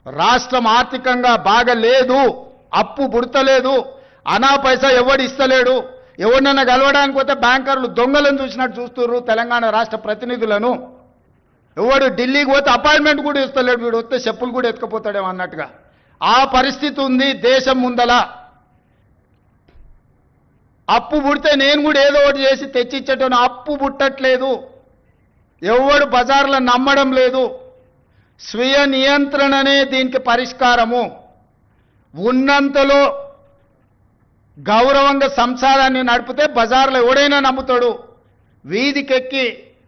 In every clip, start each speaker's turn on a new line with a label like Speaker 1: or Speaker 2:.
Speaker 1: రాష్ట్రం ఆర్థికంగా బాగా లేదు, అప్పు పుడతలేదు, అనా పైసా ఎవడు ఇస్తలేడు. ఎవరినైనా కలవడానికి పోతే బ్యాంకర్లు దొంగలను చూసినట్టు చూస్తున్నారు తెలంగాణ రాష్ట్ర ప్రతినిధులను. ఎవడు ఢిల్లీకి పోతే అపాయింట్మెంట్ కూడా ఇస్తలేడు, వీడు వస్తే చెప్పులు కూడా ఎత్తుకుపోతాడేమో అన్నట్టుగా ఆ పరిస్థితి ఉంది దేశం ముందల. అప్పు పుడితే నేను కూడా ఏదో ఒకటి చేసి తెచ్చిచ్చేటోను, అప్పు పుట్టట్లేదు, ఎవడు బజార్లో నమ్మడం లేదు. స్వీయ నియంత్రణనే దీనికి పరిష్కారము. ఉన్నంతలో గౌరవంగా సంసారాన్ని నడిపితే బజార్లో ఎవడైనా నమ్ముతాడు. వీధికెక్కి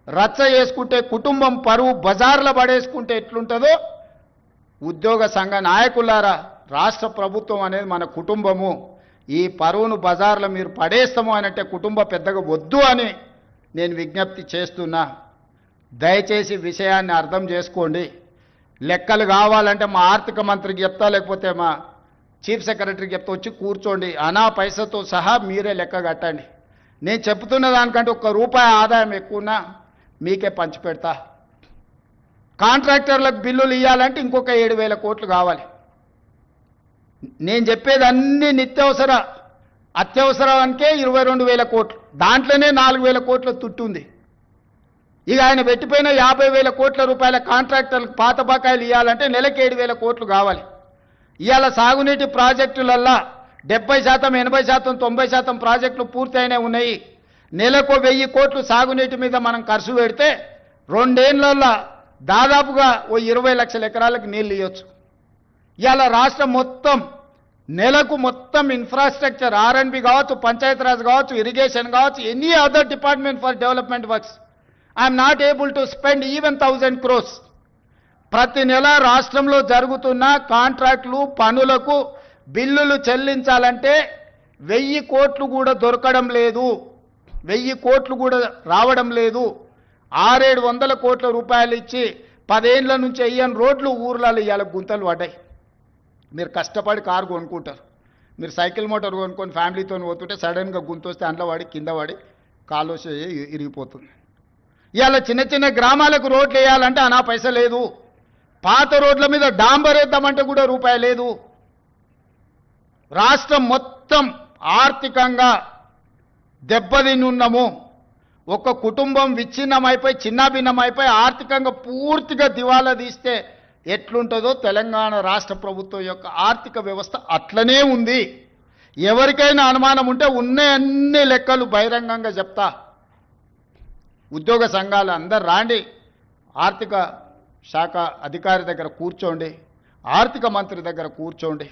Speaker 1: రచ్చ చేసుకుంటే కుటుంబం పరువు బజార్లో పడేసుకుంటే ఎట్లుంటుందో, ఉద్యోగ సంఘ నాయకులారా, రాష్ట్ర ప్రభుత్వం అనేది మన కుటుంబము. ఈ పరువును బజార్లో మీరు పడేస్తాము అనంటే కుటుంబ పెద్దగా వద్దు అని నేను విజ్ఞప్తి చేస్తున్నా. దయచేసి విషయాన్ని అర్థం చేసుకోండి. లెక్కలు కావాలంటే మా ఆర్థిక మంత్రికి చెప్తా, లేకపోతే మా చీఫ్ సెక్రటరీకి చెప్తా, వచ్చి కూర్చోండి, అనా పైసతో సహా మీరే లెక్క కట్టండి. నేను చెప్తున్న దానికంటే ₹1 ఆదాయం ఎక్కువన్నా మీకే పంచిపెడతా. కాంట్రాక్టర్లకు బిల్లులు ఇవ్వాలంటే ఇంకొక 7,000 కోట్లు కావాలి. నేను చెప్పేది అన్ని నిత్యావసర అత్యవసరానికే 22,000 కోట్లు, దాంట్లోనే 4,000 కోట్ల తుట్టుంది. ఇక ఆయన పెట్టిపోయిన 50,000 కోట్ల రూపాయల కాంట్రాక్టర్లకు పాత బకాయిలు ఇవ్వాలంటే నెలకి 7,000 కోట్లు కావాలి. ఇవాళ సాగునీటి ప్రాజెక్టులల్లా 70%, 80%, 90% ప్రాజెక్టులు పూర్తయినే ఉన్నాయి. నెలకు 1,000 కోట్లు సాగునీటి మీద మనం ఖర్చు పెడితే 2 ఏళ్లలో దాదాపుగా 20 లక్షల ఎకరాలకు నీళ్ళు ఇవ్వచ్చు. ఇవాళ రాష్ట్రం మొత్తం నెలకు మొత్తం ఇన్ఫ్రాస్ట్రక్చర్, R&B కావచ్చు, పంచాయతీరాజ్ కావచ్చు, ఇరిగేషన్ కావచ్చు, any other department for development works, I'm not able to spend even 1,000 crores. ప్రతి నెల రాష్ట్రంలో జరుగుతున్న కాంట్రాక్టులు పనులకు బిల్లులు చెల్లించాలంటే 1,000 కోట్లు కూడా దొరకడం లేదు, 1,000 కోట్లు కూడా రావడం లేదు. 600-700 కోట్ల రూపాయలు ఇచ్చి 10 ఏళ్ల నుంచి వేయని రోడ్లు ఊర్లలో ఇవాళ గుంతలు పడ్డాయి. మీరు కష్టపడి కారు కొనుక్కుంటారు, మీరు సైకిల్ మోటార్ కొనుక్కొని ఫ్యామిలీతో పోతుంటే సడన్గా గుంత వస్తే అందులో పడి కింద పడి కాలు ఇరిగిపోతుంది. ఇవాళ చిన్న చిన్న గ్రామాలకు రోడ్లు వేయాలంటే అనా పైస లేదు. పాత రోడ్ల మీద డాంబర్ వేద్దామంటే కూడా రూపాయి లేదు. రాష్ట్రం మొత్తం ఆర్థికంగా దెబ్బతిన్నాము. ఒక కుటుంబం విచ్ఛిన్నమైపోయి చిన్నాభిన్నమైపోయి ఆర్థికంగా పూర్తిగా దివాలా తీస్తే ఎట్లుంటుందో తెలంగాణ రాష్ట్ర ప్రభుత్వం యొక్క ఆర్థిక వ్యవస్థ అట్లనే ఉంది. ఎవరికైనా అనుమానం ఉంటే ఉన్న అన్ని లెక్కలు బహిరంగంగా చెప్తా. ఉద్యోగ సంఘాలు అందరు రాండి, ఆర్థిక శాఖ అధికారి దగ్గర కూర్చోండి, ఆర్థిక మంత్రి దగ్గర కూర్చోండి,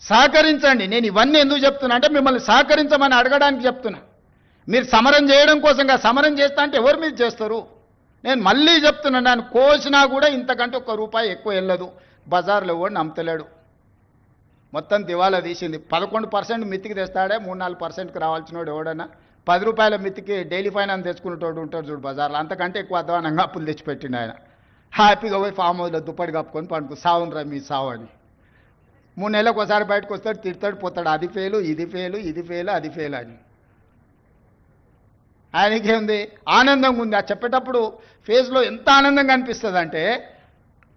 Speaker 1: సహకరించండి. నేను ఇవన్నీ ఎందుకు చెప్తున్నా అంటే మిమ్మల్ని సహకరించమని అడగడానికి చెప్తున్నా. మీరు సమరం చేయడం కోసంగా సమరం చేస్తా అంటే ఎవరి మీద చేస్తారు? నేను మళ్ళీ చెప్తున్నా, నేను కోసినా కూడా ఇంతకంటే ₹1 ఎక్కువ వెళ్ళదు. బజార్లో ఎవడు నమ్మతలేడు, మొత్తం దివాలా తీసింది. 11% మితికి తెస్తాడే, 3-4%కి రావాల్సిన వాడు ఎవడన్నా ₹10 మితికి డైలీ ఫైనాన్స్ తెచ్చుకునేటోడు ఉంటాడు చూడు బజార్లో, అంతకంటే ఎక్కువ అధ్వానంగా అప్పులు తెచ్చిపెట్టిండు ఆయన. హ్యాపీగా పోయి ఫామ్ హౌస్లో దుప్పటి కప్పుకొని పండుకు సావునరా మీ సావు అని. 3 నెలలకు ఒకసారి బయటకు వస్తాడు, తిడతాడు, పోతాడు, అది ఫెయిలు, ఇది ఫెయిలు, ఇది ఫెయిలు, అది ఫెయిల్ అని. ఆయనకేముంది? ఆనందంగా ఉంది. ఆ చెప్పేటప్పుడు ఫేస్లో ఎంత ఆనందంగా అనిపిస్తుంది అంటే,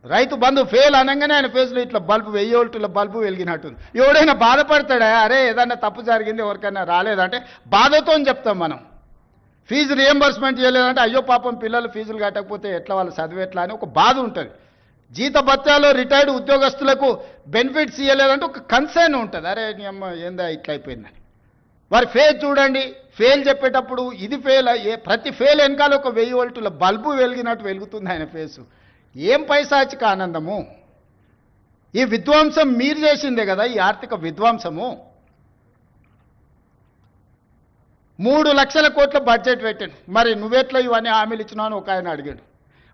Speaker 1: రైతు బంధు ఫెయిల్ అనగానే ఆయన ఫేస్లో ఇట్లా బల్బు 1000 వోల్టుల బల్బు వెలిగినట్టుంది. ఎవడైనా బాధపడతాడా? అరే ఏదన్నా తప్పు జరిగింది, ఎవరికైనా రాలేదంటే బాధతో చెప్తాం మనం. ఫీజు రియంబర్స్మెంట్ చేయలేదంటే అయ్యో పాపం పిల్లలు ఫీజులు కట్టకపోతే ఎట్లా వాళ్ళు చదివేట్లా అని ఒక బాధ ఉంటుంది. జీతభత్యాలు రిటైర్డ్ ఉద్యోగస్తులకు బెనిఫిట్స్ ఇవ్వలేదంటే ఒక కన్సర్న్ ఉంటుంది. అరే నీ అమ్మ ఏందా ఇట్లా అయిపోయిందని. వారి ఫెయిల్ చూడండి, ఫెయిల్ చెప్పేటప్పుడు ఇది ఫెయిల్, ప్రతి ఫెయిల్ వెనకాల ఒక 1000 వోల్టుల బల్బు వెలిగినట్టు వెలుగుతుంది ఆయన ఫేసు. ఏం పైశాచిక ఆనందము! ఈ విధ్వంసం మీరు చేసిందే కదా, ఈ ఆర్థిక విధ్వంసము. 3 లక్షల కోట్ల బడ్జెట్ పెట్టాను, మరి నువ్వెట్లా ఇవన్నీ హామీలు ఇచ్చినావు అని ఒక ఆయన అడిగాడు.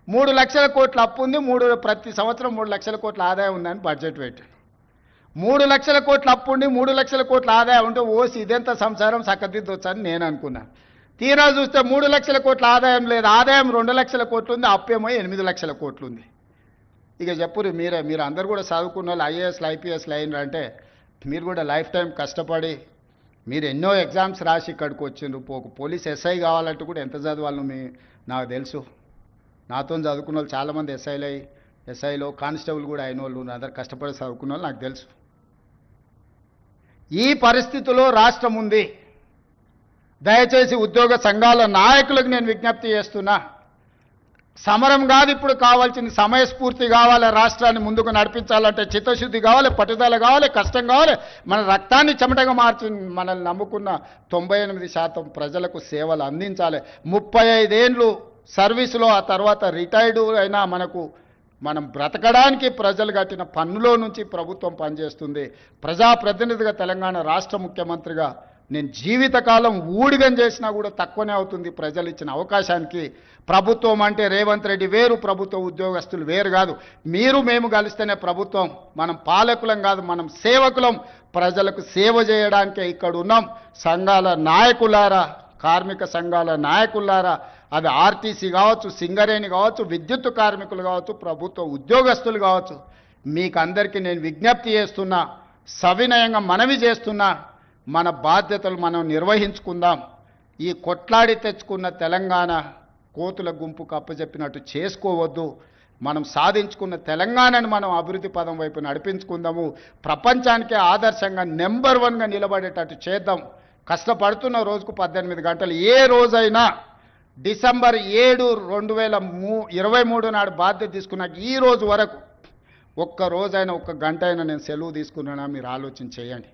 Speaker 1: 3 లక్షల కోట్ల అప్పు ఉంది, ప్రతి సంవత్సరం 3 లక్షల కోట్ల ఆదాయం ఉందని బడ్జెట్ పెట్టాను. 3 లక్షల కోట్ల అప్పు ఉండి 3 లక్షల కోట్ల ఆదాయం ఉంటే ఓసి ఇదెంత సంసారం చక్కదిద్దొచ్చని నేను అనుకున్నాను. తీరా చూస్తే 3 లక్షల కోట్ల ఆదాయం లేదు, ఆదాయం 2 లక్షల కోట్లు ఉంది, అప్పేమో 8 లక్షల కోట్లు ఉంది. ఇక చెప్పురు మీరు అందరు కూడా చదువుకున్న వాళ్ళు ఐఏఎస్లు ఐపీఎస్లు అయినరు అంటే మీరు కూడా లైఫ్ టైం కష్టపడి మీరు ఎన్నో ఎగ్జామ్స్ రాసి ఇక్కడికి వచ్చిండ్రు. పోలీస్ ఎస్ఐ కావాలంటే కూడా ఎంత చదవాలను నాకు తెలుసు. నాతో చదువుకున్న వాళ్ళు చాలామంది ఎస్ఐలు అయ్యి ఎస్ఐలో కానిస్టేబుల్ కూడా అయిన వాళ్ళు అందరు కష్టపడి చదువుకున్న వాళ్ళు నాకు తెలుసు. ఈ పరిస్థితిలో రాష్ట్రం ఉంది. దయచేసి ఉద్యోగ సంఘాల నాయకులకు నేను విజ్ఞప్తి చేస్తున్నా, సమరం కాదు ఇప్పుడు కావాల్సింది, సమయస్ఫూర్తి కావాలి. రాష్ట్రాన్ని ముందుకు నడిపించాలంటే చిత్తశుద్ధి కావాలి, పట్టుదల కావాలి, కష్టం కావాలి. మన రక్తాన్ని చెమటగా మార్చి మనల్ని నమ్ముకున్న 98% ప్రజలకు సేవలు అందించాలి. 35 ఏండ్లు సర్వీసులో ఆ తర్వాత రిటైర్డ్ అయినా మనం బ్రతకడానికి ప్రజలు కట్టిన పన్నులో నుంచి ప్రభుత్వం పనిచేస్తుంది. ప్రజాప్రతినిధిగా తెలంగాణ రాష్ట్ర ముఖ్యమంత్రిగా నేను జీవితకాలం ఊడిగం చేసినా కూడా తక్కువనే అవుతుంది ప్రజలు ఇచ్చిన అవకాశానికి. ప్రభుత్వం అంటే రేవంత్ రెడ్డి వేరు, ప్రభుత్వ ఉద్యోగస్తులు వేరు కాదు. మీరు మేము కలిస్తేనే ప్రభుత్వం. మనం పాలకులం కాదు, మనం సేవకులం. ప్రజలకు సేవ చేయడానికే ఇక్కడ ఉన్నాం. సంఘాల నాయకులారా, కార్మిక సంఘాల నాయకులారా, అది ఆర్టీసీ కావచ్చు, సింగరేణి కావచ్చు, విద్యుత్ కార్మికులు కావచ్చు, ప్రభుత్వ ఉద్యోగస్తులు కావచ్చు, మీకు అందరికీ నేను విజ్ఞప్తి చేస్తున్నా, సవినయంగా మనవి చేస్తున్నా, మన బాధ్యతలు మనం నిర్వహించుకుందాం. ఈ కొట్లాడి తెచ్చుకున్న తెలంగాణ కోతుల గుంపుకు అప్పచెప్పినట్టు చేసుకోవద్దు. మనం సాధించుకున్న తెలంగాణను మనం అభివృద్ధి పదం వైపు నడిపించుకుందాము. ప్రపంచానికే ఆదర్శంగా నెంబర్ 1గా నిలబడేటట్టు చేద్దాం. కష్టపడుతున్న రోజుకు 18 గంటలు. ఏ రోజైనా డిసెంబర్ 7, 2023 నాడు బాధ్యత తీసుకున్నాక ఈ రోజు వరకు ఒక్క రోజైనా, ఒక్క గంట అయినా నేను సెలవు తీసుకున్నానా మీరు ఆలోచన చేయండి.